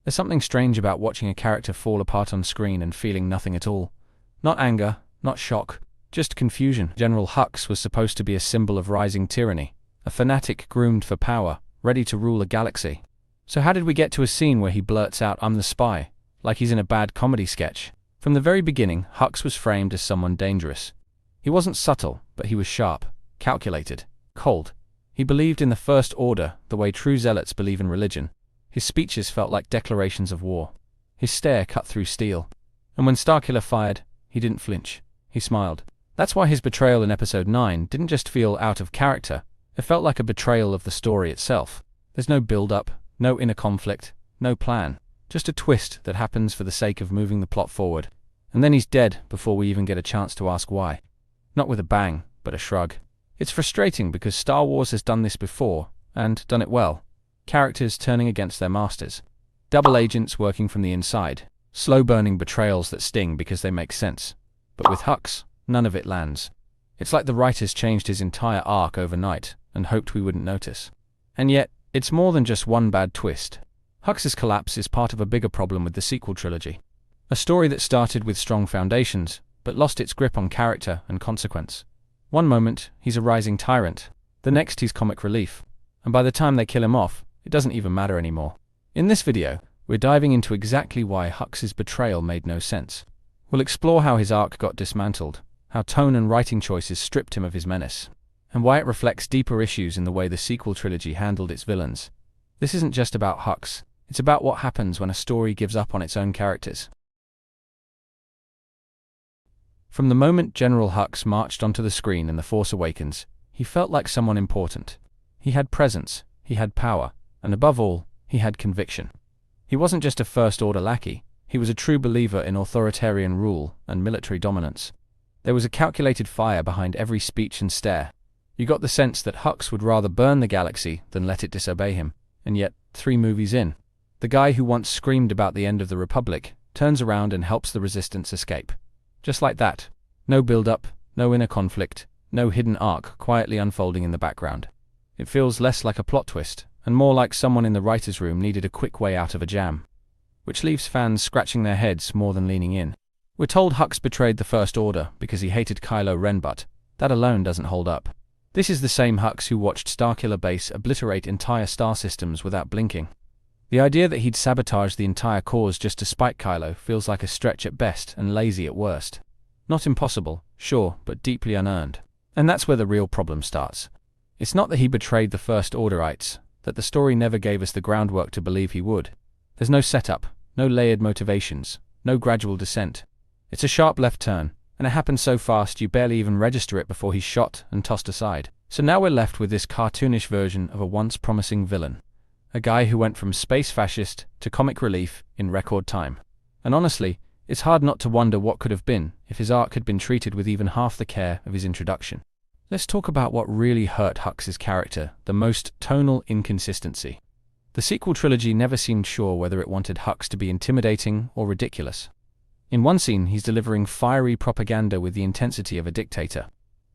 There's something strange about watching a character fall apart on screen and feeling nothing at all. Not anger, not shock, just confusion. General Hux was supposed to be a symbol of rising tyranny, a fanatic groomed for power, ready to rule a galaxy. So how did we get to a scene where he blurts out, "I'm the spy," like he's in a bad comedy sketch? From the very beginning, Hux was framed as someone dangerous. He wasn't subtle, but he was sharp, calculated, cold. He believed in the First Order the way true zealots believe in religion. His speeches felt like declarations of war. His stare cut through steel. And when Starkiller fired, he didn't flinch. He smiled. That's why his betrayal in Episode 9 didn't just feel out of character. It felt like a betrayal of the story itself. There's no build-up, no inner conflict, no plan. Just a twist that happens for the sake of moving the plot forward. And then he's dead before we even get a chance to ask why. Not with a bang, but a shrug. It's frustrating because Star Wars has done this before, and done it well. Characters turning against their masters. Double agents working from the inside. Slow-burning betrayals that sting because they make sense. But with Hux, none of it lands. It's like the writers changed his entire arc overnight and hoped we wouldn't notice. And yet, it's more than just one bad twist. Hux's collapse is part of a bigger problem with the sequel trilogy. A story that started with strong foundations, but lost its grip on character and consequence. One moment, he's a rising tyrant. The next, he's comic relief. And by the time they kill him off, it doesn't even matter anymore. In this video, we're diving into exactly why Hux's betrayal made no sense. We'll explore how his arc got dismantled, how tone and writing choices stripped him of his menace, and why it reflects deeper issues in the way the sequel trilogy handled its villains. This isn't just about Hux, it's about what happens when a story gives up on its own characters. From the moment General Hux marched onto the screen in The Force Awakens, he felt like someone important. He had presence, he had power, and above all, he had conviction. He wasn't just a First Order lackey, he was a true believer in authoritarian rule and military dominance. There was a calculated fire behind every speech and stare. You got the sense that Hux would rather burn the galaxy than let it disobey him. And yet, 3 movies in, the guy who once screamed about the end of the Republic turns around and helps the Resistance escape. Just like that. No build-up, no inner conflict, no hidden arc quietly unfolding in the background. It feels less like a plot twist, and more like someone in the writer's room needed a quick way out of a jam. Which leaves fans scratching their heads more than leaning in. We're told Hux betrayed the First Order because he hated Kylo Ren, but that alone doesn't hold up. This is the same Hux who watched Starkiller Base obliterate entire star systems without blinking. The idea that he'd sabotage the entire cause just to spite Kylo feels like a stretch at best and lazy at worst. Not impossible, sure, but deeply unearned. And that's where the real problem starts. It's not that he betrayed the First Orderites, that the story never gave us the groundwork to believe he would. There's no setup, no layered motivations, no gradual descent. It's a sharp left turn, and it happens so fast you barely even register it before he's shot and tossed aside. So now we're left with this cartoonish version of a once promising villain. A guy who went from space fascist to comic relief in record time. And honestly, it's hard not to wonder what could have been if his arc had been treated with even half the care of his introduction. Let's talk about what really hurt Hux's character, the most tonal inconsistency. The sequel trilogy never seemed sure whether it wanted Hux to be intimidating or ridiculous. In one scene, he's delivering fiery propaganda with the intensity of a dictator.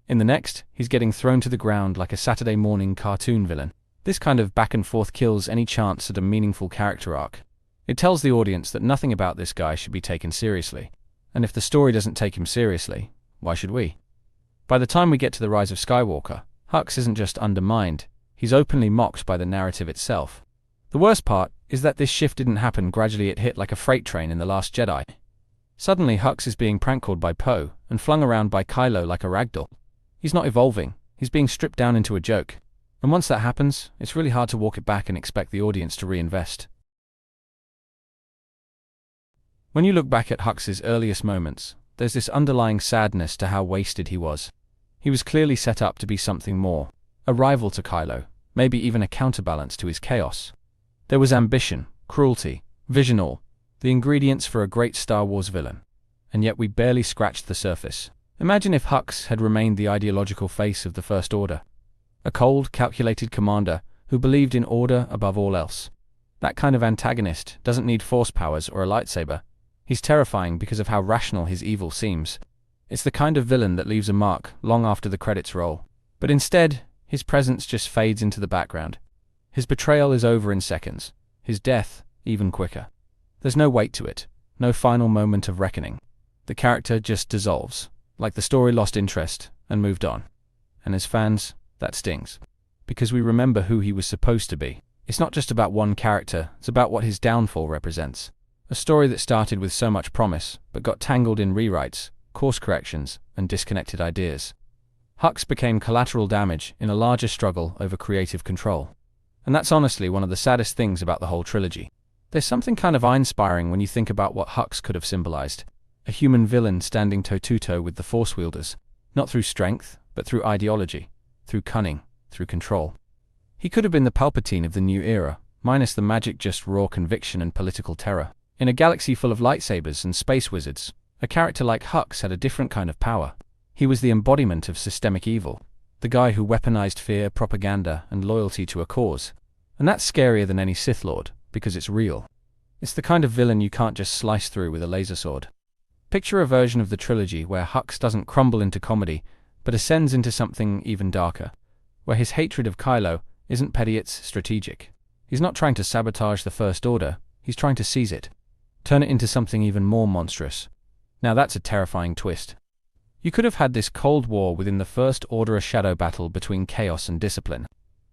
In the next, he's getting thrown to the ground like a Saturday morning cartoon villain. This kind of back and forth kills any chance at a meaningful character arc. It tells the audience that nothing about this guy should be taken seriously. And if the story doesn't take him seriously, why should we? By the time we get to The Rise of Skywalker, Hux isn't just undermined, he's openly mocked by the narrative itself. The worst part is that this shift didn't happen gradually, it hit like a freight train in The Last Jedi. Suddenly Hux is being prank called by Poe and flung around by Kylo like a ragdoll. He's not evolving, he's being stripped down into a joke. And once that happens, it's really hard to walk it back and expect the audience to reinvest. When you look back at Hux's earliest moments, there's this underlying sadness to how wasted he was. He was clearly set up to be something more, a rival to Kylo, maybe even a counterbalance to his chaos. There was ambition, cruelty, vision, all the ingredients for a great Star Wars villain. And yet we barely scratched the surface. Imagine if Hux had remained the ideological face of the First Order. A cold, calculated commander who believed in order above all else. That kind of antagonist doesn't need force powers or a lightsaber. He's terrifying because of how rational his evil seems. It's the kind of villain that leaves a mark long after the credits roll. But instead, his presence just fades into the background. His betrayal is over in seconds. His death, even quicker. There's no weight to it, no final moment of reckoning. The character just dissolves, like the story lost interest and moved on. And as fans, that stings. Because we remember who he was supposed to be. It's not just about one character, it's about what his downfall represents. A story that started with so much promise, but got tangled in rewrites, course corrections, and disconnected ideas. Hux became collateral damage in a larger struggle over creative control. And that's honestly one of the saddest things about the whole trilogy. There's something kind of awe-inspiring when you think about what Hux could have symbolized. A human villain standing toe-to-toe with the Force wielders, not through strength, but through ideology, through cunning, through control. He could have been the Palpatine of the new era, minus the magic, just raw conviction and political terror. In a galaxy full of lightsabers and space wizards, a character like Hux had a different kind of power. He was the embodiment of systemic evil, the guy who weaponized fear, propaganda, and loyalty to a cause. And that's scarier than any Sith Lord, because it's real. It's the kind of villain you can't just slice through with a laser sword. Picture a version of the trilogy where Hux doesn't crumble into comedy, but ascends into something even darker, where his hatred of Kylo isn't petty, it's strategic. He's not trying to sabotage the First Order, he's trying to seize it. Turn it into something even more monstrous. Now that's a terrifying twist. You could have had this Cold War within the First Order, a shadow battle between chaos and discipline.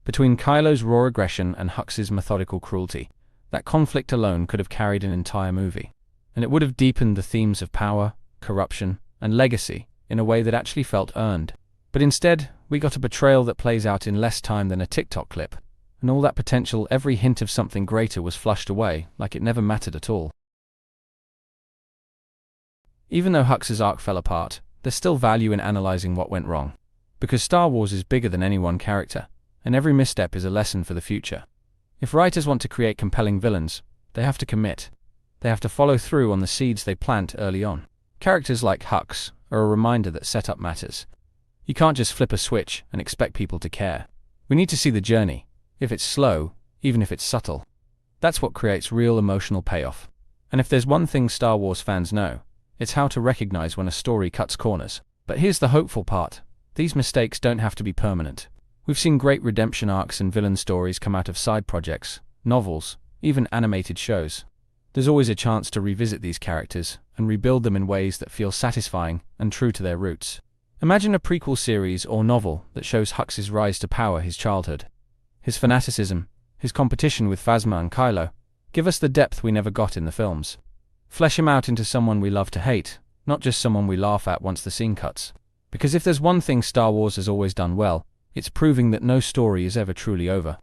Between Kylo's raw aggression and Hux's methodical cruelty. That conflict alone could have carried an entire movie. And it would have deepened the themes of power, corruption, and legacy in a way that actually felt earned. But instead, we got a betrayal that plays out in less time than a TikTok clip. And all that potential, every hint of something greater was flushed away, like it never mattered at all. Even though Hux's arc fell apart, there's still value in analyzing what went wrong. Because Star Wars is bigger than any one character, and every misstep is a lesson for the future. If writers want to create compelling villains, they have to commit. They have to follow through on the seeds they plant early on. Characters like Hux are a reminder that setup matters. You can't just flip a switch and expect people to care. We need to see the journey, if it's slow, even if it's subtle. That's what creates real emotional payoff. And if there's one thing Star Wars fans know, it's how to recognize when a story cuts corners. But here's the hopeful part. These mistakes don't have to be permanent. We've seen great redemption arcs and villain stories come out of side projects, novels, even animated shows. There's always a chance to revisit these characters and rebuild them in ways that feel satisfying and true to their roots. Imagine a prequel series or novel that shows Hux's rise to power, his childhood, his fanaticism, his competition with Phasma and Kylo. Give us the depth we never got in the films. Flesh him out into someone we love to hate, not just someone we laugh at once the scene cuts. Because if there's one thing Star Wars has always done well, it's proving that no story is ever truly over.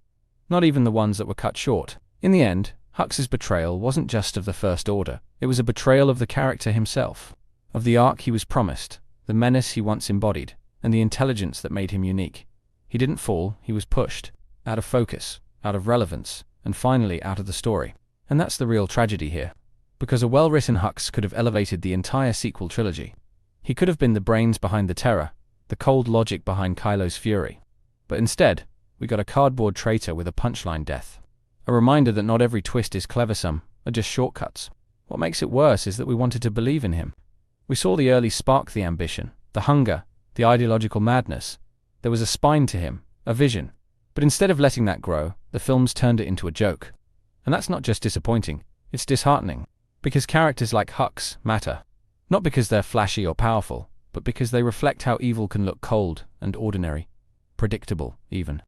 Not even the ones that were cut short. In the end, Hux's betrayal wasn't just of the First Order, it was a betrayal of the character himself. Of the arc he was promised, the menace he once embodied, and the intelligence that made him unique. He didn't fall, he was pushed. Out of focus, out of relevance, and finally out of the story. And that's the real tragedy here. Because a well-written Hux could have elevated the entire sequel trilogy. He could have been the brains behind the terror, the cold logic behind Kylo's fury. But instead, we got a cardboard traitor with a punchline death. A reminder that not every twist is cleversome, or just shortcuts. What makes it worse is that we wanted to believe in him. We saw the early spark, the ambition, the hunger, the ideological madness. There was a spine to him, a vision. But instead of letting that grow, the films turned it into a joke. And that's not just disappointing, it's disheartening. Because characters like Hux matter. Not because they're flashy or powerful, but because they reflect how evil can look cold and ordinary. Predictable, even.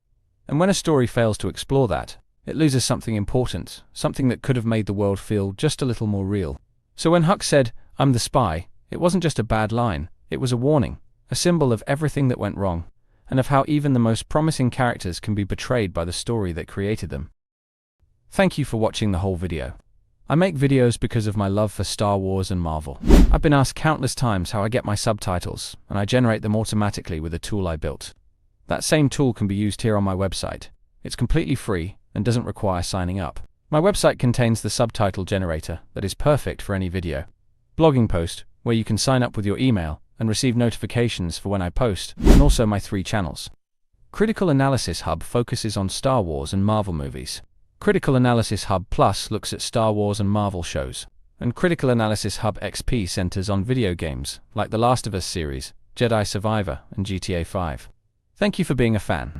And when a story fails to explore that, it loses something important, something that could have made the world feel just a little more real. So when Hux said, "I'm the spy," it wasn't just a bad line, it was a warning, a symbol of everything that went wrong, and of how even the most promising characters can be betrayed by the story that created them. Thank you for watching the whole video. I make videos because of my love for Star Wars and Marvel. I've been asked countless times how I get my subtitles, and I generate them automatically with a tool I built. That same tool can be used here on my website. It's completely free and doesn't require signing up. My website contains the subtitle generator that is perfect for any video. Blogging post, where you can sign up with your email and receive notifications for when I post, and also my 3 channels. Critical Analysis Hub focuses on Star Wars and Marvel movies. Critical Analysis Hub Plus looks at Star Wars and Marvel shows. And Critical Analysis Hub XP centers on video games, like The Last of Us series, Jedi Survivor, and GTA 5. Thank you for being a fan.